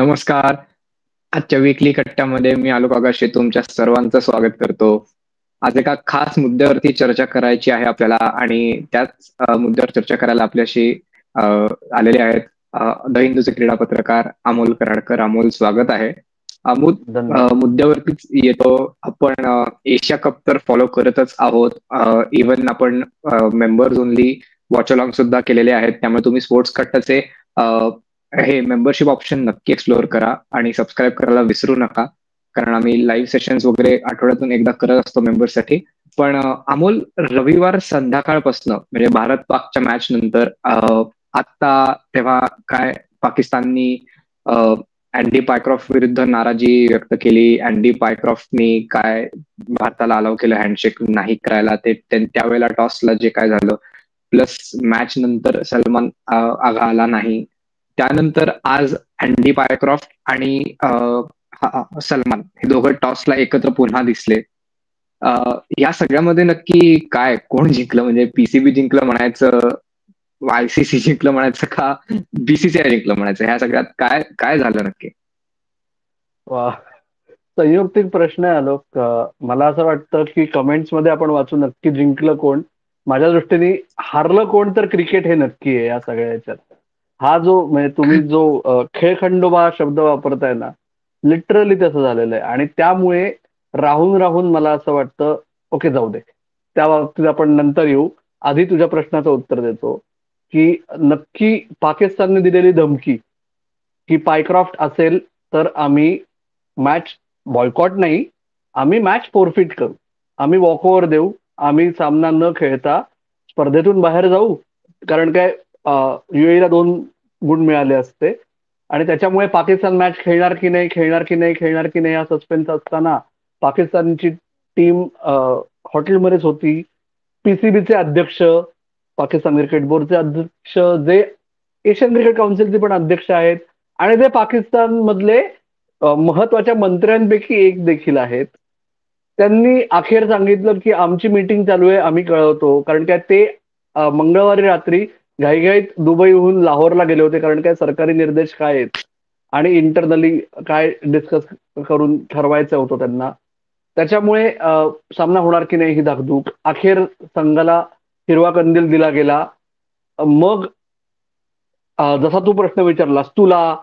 नमस्कार. आजच्या विकली कट्ट्यामध्ये मी आलोक आगाशे तुमच्या सर्वांचं स्वागत करतो. आज एका खास मुद्द्यावरती चर्चा करायची आहे आपल्याला आणि त्याच मुद्द्यावर चर्चा करायला आपल्याशी आलेले आहेत द हिंदूचे क्रीडा पत्रकार अमोल कराडकर. अमोल, स्वागत आहे. अमोल, मुद्द्यावरतीच येतो. आपण एशिया कप तर फॉलो करतच आहोत. इव्हन आपण मेंबर्स ओनली वॉच अलॉंग सुद्धा केलेले आहेत. त्यामुळे तुम्ही स्पोर्ट्स कट्टाचे हे मेंबरशिप ऑप्शन नक्की एक्सप्लोअर करा आणि सबस्क्राईब करायला विसरू नका, कारण आम्ही लाईव्ह सेशन्स वगैरे आठवड्यातून एकदा करत असतो मेंबर्ससाठी. पण अमोल, रविवार संध्याकाळपासून म्हणजे भारत पाकच्या मॅच नंतर आता तेव्हा काय पाकिस्ताननी अँडी पायक्रॉफ्ट विरुद्ध नाराजी व्यक्त केली. अँडी पायक्रॉफ्टनी काय भारताला अलाव केलं हँडशेक नाही करायला. ते त्यावेळेला टॉसला जे काय झालं, प्लस मॅच नंतर सलमान आघा आला नाही. त्यानंतर आज अँडी पायक्रॉफ्ट आणि सलमान हे दोघं टॉसला एकत्र पुन्हा दिसले. या सगळ्यामध्ये नक्की काय, कोण जिंकलं? म्हणजे पीसीबी जिंकलं म्हणायचं, आयसीसी जिंकलं म्हणायचं का बीसीसीआय जिंकलं म्हणायचं? ह्या सगळ्यात काय काय झालं नक्की? वा, संयुक्तिक प्रश्न आहे आलोक. मला असं वाटतं की कमेंट्स मध्ये आपण वाचू नक्की जिंकलं कोण. माझ्या दृष्टीने हारलं कोण तर क्रिकेट हे नक्की आहे या सगळ्या ह्याच्यात. हा जो म्हणजे तुम्ही जो खेळखंडोबा शब्द वापरताय ना, लिटरली तसं झालेलं आहे. आणि त्यामुळे राहून राहून मला असं वाटतं, ओके जाऊ दे, त्या बाबतीत आपण नंतर येऊ. आधी तुझ्या प्रश्नाचं उत्तर देतो की नक्की पाकिस्तानने दिलेली धमकी की पायक्रॉफ्ट असेल तर आम्ही मॅच बॉयकॉट नाही, आम्ही मॅच फोरफिट करू, आम्ही वॉकओव्हर देऊ, आम्ही सामना न खेळता स्पर्धेतून बाहेर जाऊ. कारण काय युएईला 2 गुण मिळाले असते आणि त्याच्यामुळे पाकिस्तान मॅच खेळणार की नाही खेळणार की नाही खेळणार की नाही हा सस्पेन्स असताना पाकिस्तानची टीम हॉटेलमध्येच होती. पीसीबीचे अध्यक्ष, पाकिस्तान क्रिकेट बोर्डचे अध्यक्ष, जे एशियन क्रिकेट काउन्सिलचे पण अध्यक्ष आहेत आणि ते पाकिस्तान मधले महत्वाच्या मंत्र्यांपैकी एक देखील आहेत, त्यांनी अखेर सांगितलं की आमची मीटिंग चालू आहे, आम्ही कळवतो. कारण काय ते मंगळवारी रात्री घाईघाईत दुबईहून लाहोरला गेले होते, कारण काय सरकारी निर्देश काय आहेत आणि इंटरनली काय डिस्कस करून ठरवायचं होतं त्यांना. त्याच्यामुळे सामना होणार की नाही ही धाकधूक. अखेर संघाला हिरवा कंदील दिला गेला. मग जसा तू प्रश्न विचारलास, तुला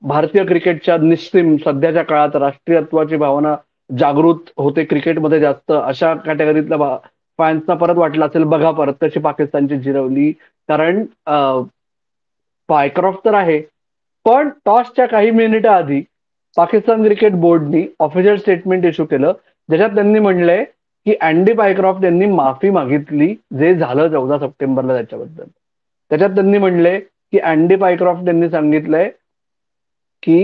भारतीय क्रिकेटच्या निस्सीम सध्याच्या काळात राष्ट्रीयत्वाची भावना जागृत होते क्रिकेटमध्ये जास्त, अशा कॅटेगरीतल्या फॅन्सना परत वाटलं असेल, बघा परत कशी पाकिस्तानची जिरवली. कारण पायक्रॉफ्ट तर आहे, पण टॉसच्या काही मिनिटं आधी पाकिस्तान क्रिकेट बोर्डनी ऑफिशियल स्टेटमेंट इश्यू केलं, ज्याच्यात त्यांनी म्हणलंय की अँडी पायक्रॉफ्ट यांनी माफी मागितली जे झालं 14 सप्टेंबरला त्याच्याबद्दल. त्याच्यात त्यांनी म्हणले की अँडी पायक्रॉफ्ट यांनी सांगितलंय की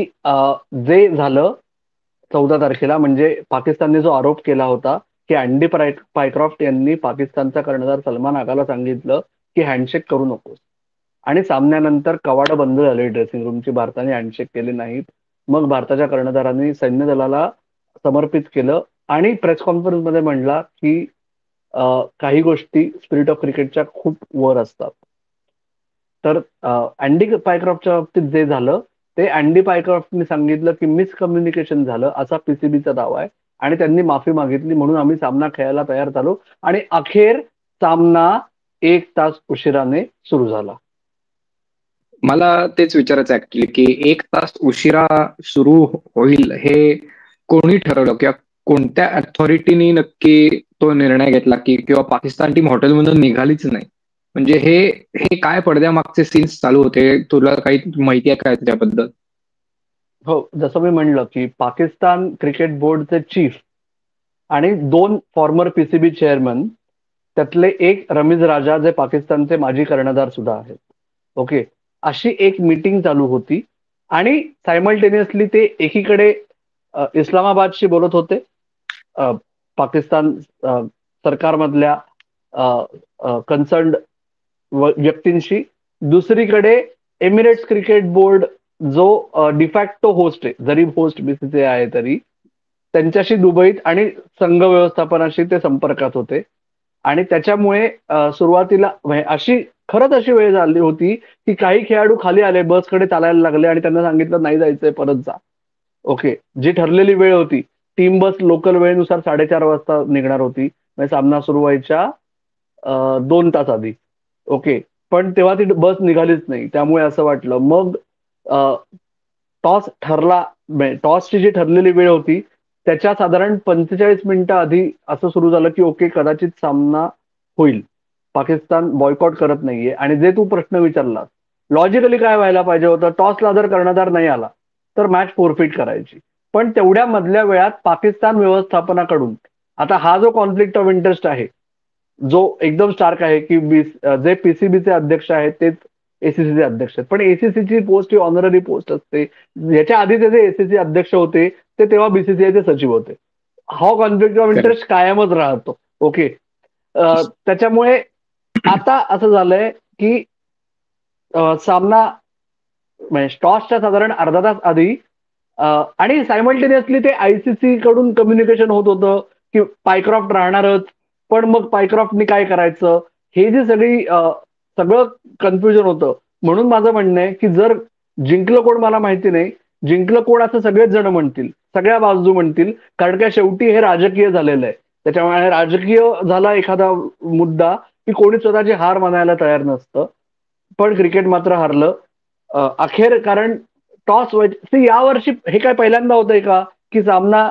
जे झालं 14 तारखेला, म्हणजे पाकिस्तानने जो आरोप केला होता की अँडी पायक्रॉफ्ट यांनी पाकिस्तानचा कर्णधार सलमान आगाला सांगितलं की हँडशेक करू नकोस, आणि सामन्यानंतर कवाडं बंद झाले ड्रेसिंग रूमची, भारताने हँडशेक केले नाहीत. मग भारताच्या कर्णधारांनी सैन्य दलाला समर्पित केलं आणि प्रेस कॉन्फरन्समध्ये म्हणला की काही गोष्टी स्पिरिट ऑफ क्रिकेटच्या खूप वर असतात. तर अँडी पायक्रॉफ्टच्या बाबतीत जे झालं ते अँडी पायक्रॉफ्टने सांगितलं की मिसकम्युनिकेशन झालं असा पीसीबीचा दावा आहे आणि त्यांनी माफी मागितली, म्हणून आम्ही सामना खेळायला तयार झालो. आणि अखेर सामना 1 तास उशिराने सुरू झाला. मला तेच विचारायचं ऍक्च्युली की 1 तास उशिरा सुरू होईल हे कोणी ठरवलं, किंवा कोणत्या अथॉरिटीनी नक्की तो निर्णय घेतला की, किंवा पाकिस्तान टीम हॉटेलमधून निघालीच नाही? म्हणजे हे हे काय पडद्यामागचे सीन्स चालू होते? तुला काही माहिती आहे काय त्याबद्दल? हो, जसं मी म्हणलं की पाकिस्तान क्रिकेट बोर्डचे चीफ आणि 2 फॉर्मर पीसीबी चेअरमन, त्यातले एक रमीज राजा जे पाकिस्तानचे माजी कर्णधार सुद्धा आहेत, ओके, अशी एक मीटिंग चालू होती. आणि सायमल्टेनियसली ते एकीकडे इस्लामाबादशी बोलत होते, पाकिस्तान सरकारमधल्या कन्सर्न्ड व्यक्तींशी. दुसरीकडे एमिरेट्स क्रिकेट बोर्ड जो डिफॅक्टो होस्ट आहे, जरी होस्ट बीसीसीआय आहे तरी, त्यांच्याशी दुबईत आणि संघ व्यवस्थापनाशी ते संपर्कात होते. आणि त्याच्यामुळे सुरुवातीला अशी खरंच अशी वेळ झाली होती की काही खेळाडू खाली आले, बसकडे चालायला लागले आणि त्यांना सांगितलं नाही जायचंय, परत जा. ओके, जी ठरलेली वेळ होती, टीम बस लोकल वेळेनुसार 4:30 वाजता निघणार होती, म्हणजे सामना सुरू व्हायच्या 2 तास आधी. ओके, पण तेव्हा ती बस निघालीच नाही, त्यामुळे असं वाटलं. मग टॉस ठरला, टॉसची जी ठरलेली वेळ होती त्याच्या साधारण 45 मिनिटं आधी असं सुरू झालं की ओके, कदाचित सामना होईल, पाकिस्तान बॉयकॉट करत नाहीये. आणि जे तू प्रश्न विचारला, लॉजिकली काय व्हायला पाहिजे होतं, टॉसला जर कर्णधार नाही आला तर मॅच फोरफिट करायची. पण तेवढ्या मधल्या वेळात पाकिस्तान व्यवस्थापनाकडून, आता हा जो कॉन्फ्लिक्ट ऑफ इंटरेस्ट आहे जो एकदम स्टार्क आहे की जे पीसीबीचे अध्यक्ष आहेत तेच एसीसीचे अध्यक्ष आहेत, पण एसीसीची पोस्ट ही ऑनररी पोस्ट असते. याच्या आधी जे एसीसी अध्यक्ष होते ते तेव्हा बीसीसीआयचे सचिव होते. हा कॉन्फ्लिक्ट ऑफ इंटरेस्ट कायमच राहतो. ओके, त्याच्यामुळे आता असं झालंय की सामना म्हणजे टॉसच्या साधारण अर्धा तास आधी आणि सायमल्टेनियसली ते आयसीसी कडून कम्युनिकेशन होत होतं की पायक्रॉफ्ट राहणारच, पण मग पायक्रॉफ्टनी काय करायचं, हे जी सगळं कन्फ्युजन होतं. म्हणून माझं म्हणणं आहे की जर जिंकलं कोण मला माहिती नाही, जिंकलं कोण असं सगळेच जण म्हणतील, सगळ्या बाजू म्हणतील, कारण का शेवटी हे राजकीय झालेलं आहे. त्याच्यामुळे राजकीय झाला एखादा मुद्दा की कोणी स्वतःची हार मानायला तयार नसतं. पण क्रिकेट मात्र हारलं अखेर, कारण टॉस यावर्षी हे काय पहिल्यांदा होतंय का की सामना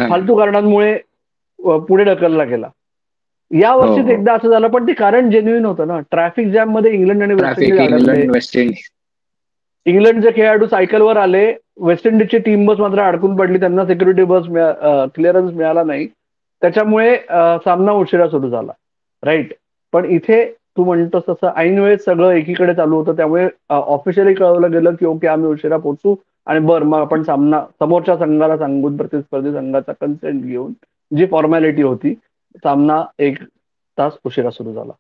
फालतू कारणांमुळे पुढे ढकलला गेला. या हो वर्षीच हो, एकदा असं झालं, पण ते कारण जेन्युइन होतं ना. ट्रॅफिक जॅम मध्ये इंग्लंड आणि वेस्ट इंडिज ट्रॅफिक अडकले. England West Indies. इंग्लंडचे खेळाडू सायकलवर आले, वेस्ट इंडिजची टीम बस मात्र अडकून पडली, त्यांना सिक्युरिटी बस क्लिअरन्स मिळाला नाही, त्याच्यामुळे सामना उशिरा सुरू झाला. राईट, पण इथे तू म्हणतोस तसं ऐन वेळेस सगळं एकीकडे चालू होतं, त्यामुळे ऑफिशियली कळवलं गेलं की ओके, आम्ही उशिरा पोहोचू आणि बरं मग आपण सामना समोरच्या संघाला सांगून प्रतिस्पर्धी संघाचा कन्सेंट घेऊन जी फॉर्मॅलिटी होती, सामना 1 तास उशिरा सुरू झाला.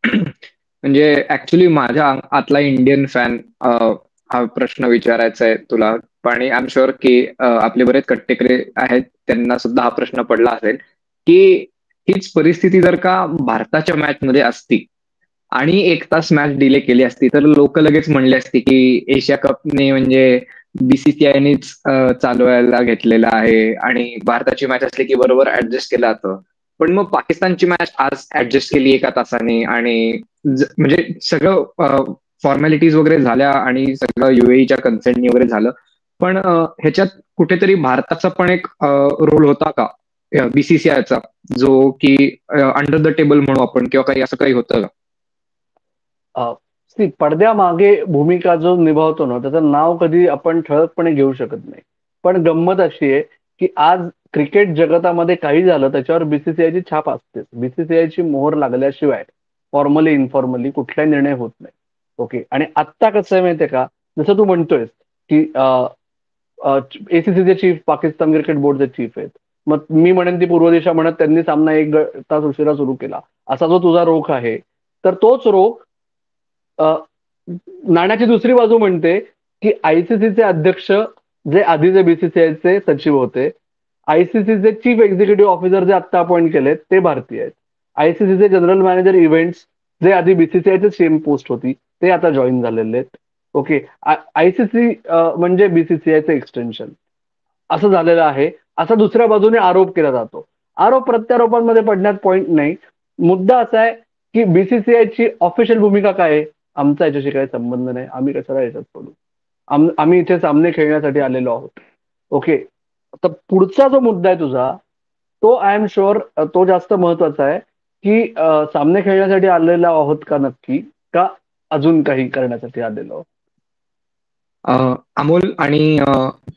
म्हणजे ऍक्च्युली माझ्या आतला इंडियन फॅन हा प्रश्न विचारायचा आहे तुला, आणि आय एम शुअर की आपले बरेच कट्टेकरे आहेत त्यांना सुद्धा हा प्रश्न पडला असेल की हीच परिस्थिती जर का भारताच्या मॅच मध्ये असती आणि 1 तास मॅच डिले केली असती तर लोक लगेच म्हणले असते की एशिया कपने म्हणजे बीसीसीआयनेच चालवायला घेतलेला आहे आणि भारताची मॅच असली की बरोबर ऍडजस्ट केलं जातं. पण मग पाकिस्तानची मॅच आज ऍडजस्ट केली 1 तासाने आणि म्हणजे सगळं फॉर्मॅलिटीज वगैरे झाल्या आणि सगळं युएईच्या कन्सेंटनी वगैरे झालं. पण ह्याच्यात कुठेतरी भारताचा पण एक रोल होता का बीसीसीआयचा, जो की अंडर द टेबल म्हणू आपण, किंवा काही असं काही होतं का? पडद्यामागे भूमिका जो निभावतो ना, त्याचं नाव कधी आपण ठळकपणे घेऊ शकत नाही. पण गंमत अशी आहे की आज क्रिकेट जगतामध्ये काही झालं त्याच्यावर बीसीसीआयची छाप असतेच. बीसीसीआयची मोहर लागल्याशिवाय फॉर्मली इन्फॉर्मली कुठलाही निर्णय होत नाही. ओके, आणि आत्ता कसं आहे माहितीये का, जसं तू म्हणतोयस की एसीसीचे चीफ पाकिस्तान क्रिकेट बोर्डचे चीफ आहेत, मग मी म्हणेन ती पूर्व दिशा म्हणत त्यांनी सामना 1 तास उशिरा सुरू केला, असा जो तुझा रोख आहे, तर तोच रोख नाण्याची दुसरी बाजू म्हणते की आयसीसीचे अध्यक्ष जे आधीचे बीसीसीआयचे सचिव होते, आयसीसीचे चीफ एक्झिक्युटिव्ह ऑफिसर जे आता अपॉइंट केलेत ते भारतीय आहेत, आयसीसीचे जनरल मॅनेजर इव्हेंट्स जे आधी बीसीसीआयचे सेम पोस्ट होती ते आता जॉईन झालेले आहेत. ओके, आयसीसी म्हणजे बीसीसीआयचं एक्सटेन्शन असं झालेलं आहे, असा दुसऱ्या बाजूने आरोप केला जातो. आरोप प्रत्यारोपांमध्ये पडण्यात पॉईंट नाही. मुद्दा असा आहे की बीसीसीआयची ऑफिशियल भूमिका काय आहे, आमचा याच्याशी काही संबंध नाही, आम्ही कशाला याच्यात पडू, आम्ही इथे सामने खेळण्यासाठी आलेलो आहोत. ओके, तर पुढचा जो मुद्दा आहे तुझा, तो आय एम शुअर तो जास्त महत्वाचा आहे की सामने खेळण्यासाठी आलेलो आहोत का नक्की, का अजून काही करण्यासाठी आलेलो आहोत. अमोल, आणि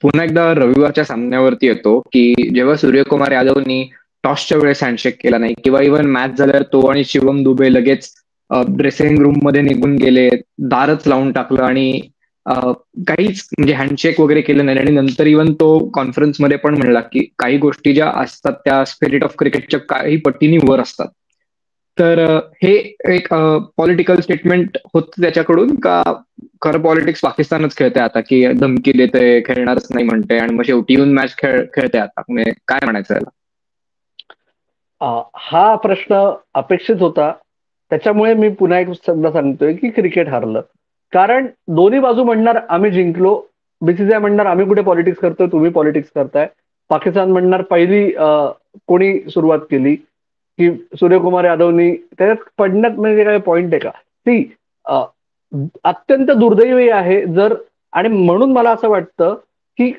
पुन्हा एकदा रविवारच्या सामन्यावरती येतो की जेव्हा सूर्यकुमार यादवनी टॉसच्या वेळेस हँडशेक केला नाही, किंवा इव्हन मॅच झाल्यावर तो आणि शिवम दुबे लगेच ड्रेसिंग रूम मध्ये निघून गेले, दारच लावून टाकलं आणि काहीच म्हणजे हँडशेक वगैरे केलं नाही, आणि नंतर इव्हन तो कॉन्फरन्समध्ये पण म्हणला की काही गोष्टी ज्या असतात त्या स्पिरिट ऑफ क्रिकेटच्या काही पटीने वर असतात. तर हे एक पॉलिटिकल स्टेटमेंट होत त्याच्याकडून, का खरं पॉलिटिक्स पाकिस्तानच खेळते आता, की धमकी देते, खेळणारच नाही म्हणते आणि मग शेवटी येऊन मॅच खेळते आता, म्हणजे काय म्हणायचं याला? हा प्रश्न अपेक्षित होता त्याच्यामुळे मी पुन्हा एक शब्द सांगतोय की क्रिकेट हारलं. कारण दोन्ही बाजू म्हणणार आम्ही जिंकलो, बीसीसीआय म्हणणार आम्ही कुठे पॉलिटिक्स करतोय, तुम्ही पॉलिटिक्स करताय. पाकिस्तान म्हणणार पहिली कोणी सुरुवात केली की सूर्यकुमार यादवनी, त्याच्यात पडण्यात म्हणजे काय पॉइंट आहे का? ती अत्यंत दुर्दैवी आहे जर, आणि म्हणून मला असं वाटतं की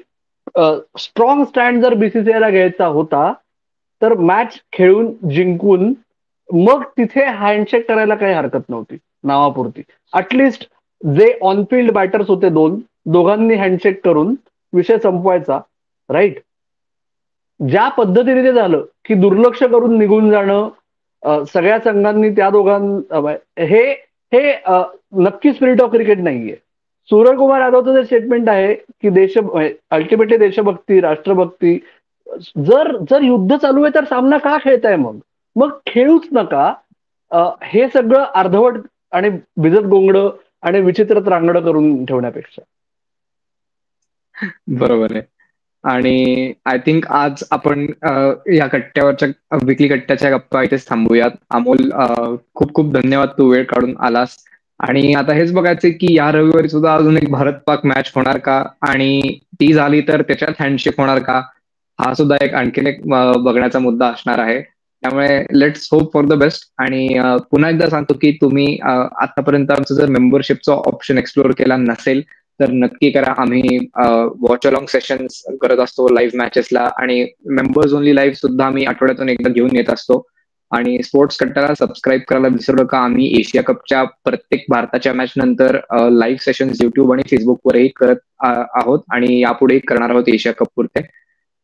स्ट्रॉंग स्टँड जर बीसीसीआयला घ्यायचा होता तर मॅच खेळून जिंकून मग तिथे हँडशेक करायला काही हरकत नव्हती नावापुरती. अटलिस्ट जे ऑनफिल्ड बॅटर्स होते दोघांनी हँडशेक करून विषय संपवायचा, राईट. ज्या पद्धतीने ते झालं की दुर्लक्ष करून निघून जाणं, सगळ्या संघांनी त्या हे हे नक्की स्पिरिट ऑफ क्रिकेट नाहीये. सूर्यकुमार यादवचं जे स्टेटमेंट आहे की अल्टिमेटली देशभक्ती, राष्ट्रभक्ती, जर जर युद्ध चालू आहे तर सामना का खेळताय? मग खेळूच नका. हे सगळं अर्धवट आणि भिजत गोंगडं आणि विचित्र रांगडं करून ठेवण्यापेक्षा. बरोबर आहे. आणि आय थिंक आज आपण या कट्ट्यावरच्या विकली कट्ट्याच्या गप्पा इथेच थांबूयात. अमोल, खूप खूप धन्यवाद, तू वेळ काढून आलास. आणि आता हेच बघायचं की या रविवारी सुद्धा अजून एक भारत पाक मॅच होणार का, आणि ती झाली तर त्याच्यात हँडशेक होणार का, हा सुद्धा एक आणखीन एक बघण्याचा मुद्दा असणार आहे. त्यामुळे let's hope for the best. आणि पुन्हा एकदा सांगतो की तुम्ही आतापर्यंत आमचं जर मेंबरशिपचा ऑप्शन एक्सप्लोअर केला नसेल तर नक्की करा. आम्ही वॉच अलॉंग सेशन्स करत असतो लाईव्ह मॅचेसला, आणि मेंबर्स ओनली लाईव्ह सुद्धा आम्ही आठवड्यातून एकदा घेऊन येत असतो. आणि स्पोर्ट्स कट्टाला सबस्क्राईब करायला विसरू नका. आम्ही एशिया कपच्या प्रत्येक भारताच्या मॅच नंतर लाईव्ह सेशन्स युट्यूब आणि फेसबुकवरही करत आहोत, आणि यापुढेही करणार आहोत एशिया कप पुरते.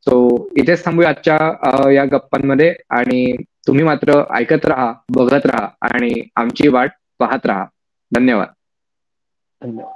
सो इथेच थांबूया आजच्या या गप्पांमध्ये. आणि तुम्ही मात्र ऐकत राहा, बघत राहा आणि आमची वाट पाहत राहा. धन्यवाद. धन्यवाद.